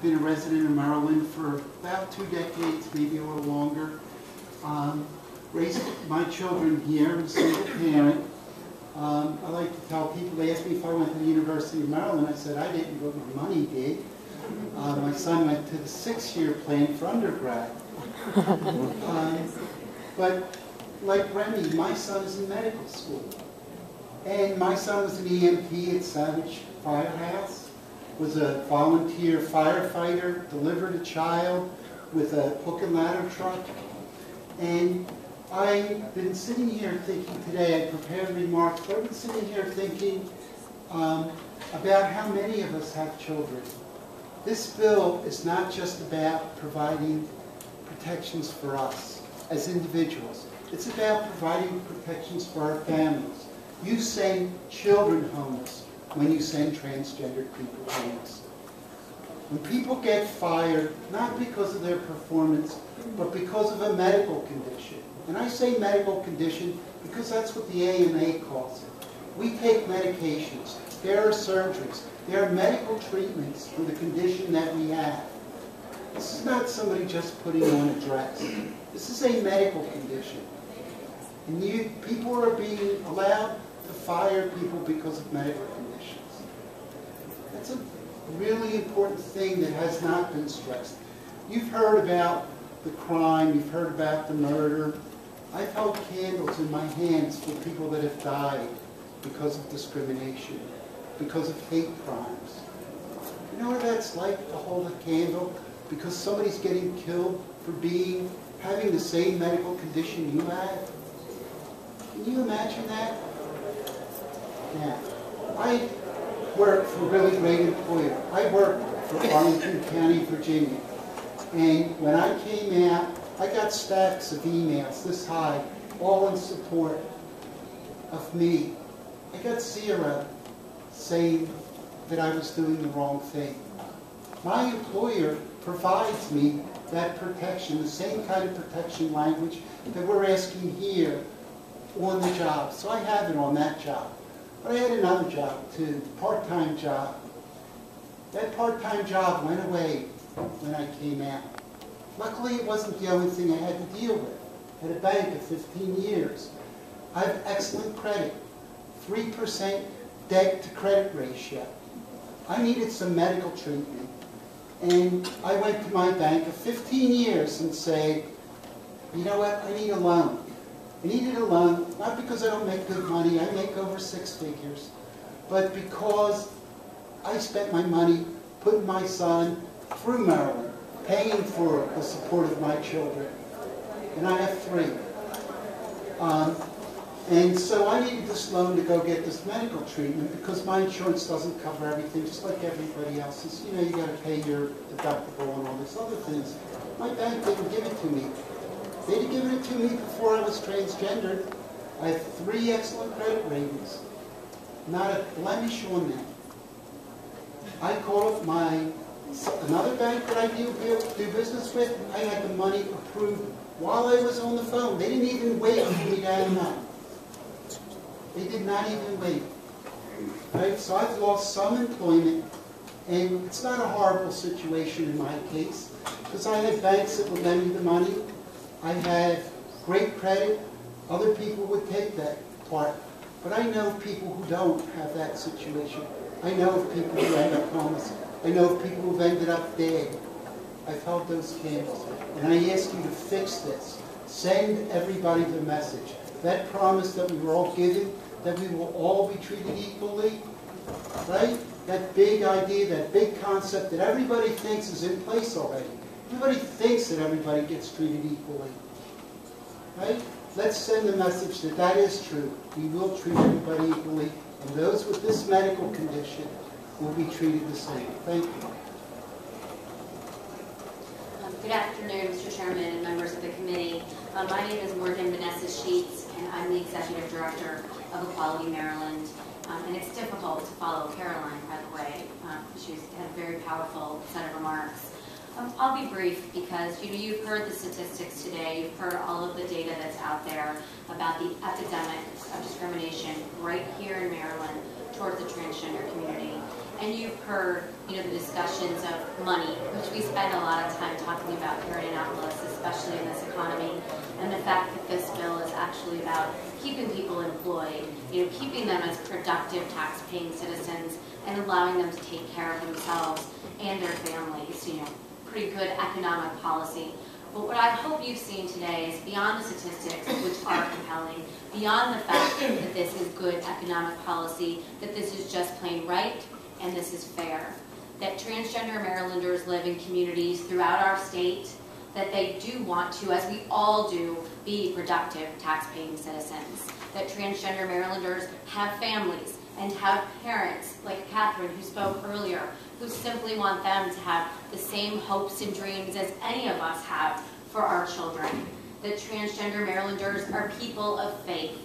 been a resident of Maryland for about 2 decades, maybe a little longer. Raised my children here. I'm a single parent. I like to tell people, they ask me if I went to the University of Maryland. I said I didn't, but my money did. My son went to the 6-year plan for undergrad. But like Remy, my son is in medical school. And my son was an EMT at Savage Firehouse, was a volunteer firefighter, delivered a child with a hook and ladder truck. And I've been sitting here thinking today, I prepared remarks, but I've been sitting here thinking about how many of us have children. This bill is not just about providing protections for us as individuals. It's about providing protections for our families. You send children homeless when you send transgender people homeless. When people get fired, not because of their performance, but because of a medical condition. And I say medical condition because that's what the AMA calls it. We take medications. There are surgeries. There are medical treatments for the condition that we have. This is not somebody just putting on a dress. This is a medical condition. And people are being allowed to fire people because of medical conditions. That's a really important thing that has not been stressed. You've heard about the crime, you've heard about the murder. I've held candles in my hands for people that have died because of discrimination, because of hate crimes. You know what that's like to hold a candle because somebody's getting killed for having the same medical condition you have? Can you imagine that? Yeah. I work for a really great employer. I work for Arlington County, Virginia. And when I came out, I got stacks of emails this high, all in support of me. I got 0 saying that I was doing the wrong thing. My employer provides me that protection, the same kind of protection language that we're asking here on the job. So I have it on that job. But I had another job too, part-time job. That part-time job went away when I came out. Luckily, it wasn't the only thing I had to deal with. I had a bank of 15 years. I have excellent credit, 3% debt-to-credit ratio. I needed some medical treatment. And I went to my bank of 15 years and said, you know what, I need a loan. I needed a loan, not because I don't make good money, I make over 6 figures, but because I spent my money putting my son through Maryland, paying for the support of my children. And I have 3. And so I needed this loan to go get this medical treatment because my insurance doesn't cover everything, just like everybody else's. You know, you got to pay your deductible and all these other things. My bank didn't give it to me. They'd have given it to me before I was transgendered. I have 3 excellent credit ratings. Not a blemish on them. I called up another bank that I do business with. I had the money approved while I was on the phone. They didn't even wait for me to have money. They did not even wait. Right? So I've lost some employment, and it's not a horrible situation in my case, because I had banks that would lend me the money. I have great credit. Other people would take that part. But I know of people who don't have that situation. I know of people who end up homeless. I know of people who've ended up dead. I've held those candles. And I ask you to fix this. Send everybody the message. That promise that we were all given, that we will all be treated equally, right? That big idea, that big concept that everybody thinks is in place already. Everybody thinks that everybody gets treated equally, right? Let's send the message that that is true. We will treat everybody equally, and those with this medical condition will be treated the same. Thank you. Good afternoon, Mr. Chairman and members of the committee. My name is Morgan Vanessa Sheets, and I'm the Executive Director of Equality Maryland. And it's difficult to follow Caroline, by the way. She's had a very powerful set of remarks. I'll be brief because you've heard the statistics today. You've heard all of the data that's out there about the epidemic of discrimination right here in Maryland towards the transgender community. And you've heard, the discussions of money, which we spend a lot of time talking about here in Annapolis, especially in this economy, and the fact that this bill is actually about keeping people employed, keeping them as productive tax-paying citizens and allowing them to take care of themselves and their families, pretty good economic policy. But what I hope you've seen today is beyond the statistics, which are compelling, beyond the fact that this is good economic policy, that this is just plain right and this is fair. That transgender Marylanders live in communities throughout our state, that they do want to, as we all do, be productive tax-paying citizens. That transgender Marylanders have families and have parents, like Catherine, who spoke earlier, who simply want them to have the same hopes and dreams as any of us have for our children. That transgender Marylanders are people of faith,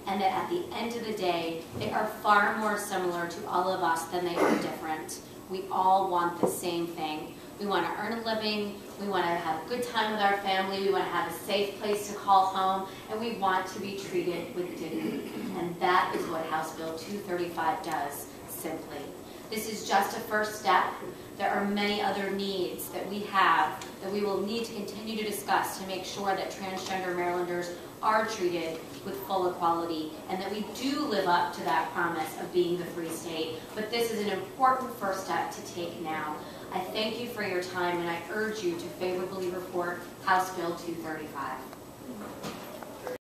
and that at the end of the day, they are far more similar to all of us than they are different. We all want the same thing. We want to earn a living, we want to have a good time with our family, we want to have a safe place to call home, and we want to be treated with dignity. And that is what House Bill 235 does, simply. This is just a first step. There are many other needs that we have that we will need to continue to discuss to make sure that transgender Marylanders are treated with full equality and that we do live up to that promise of being the free state. But this is an important first step to take now. I thank you for your time and I urge you to favorably report House Bill 235.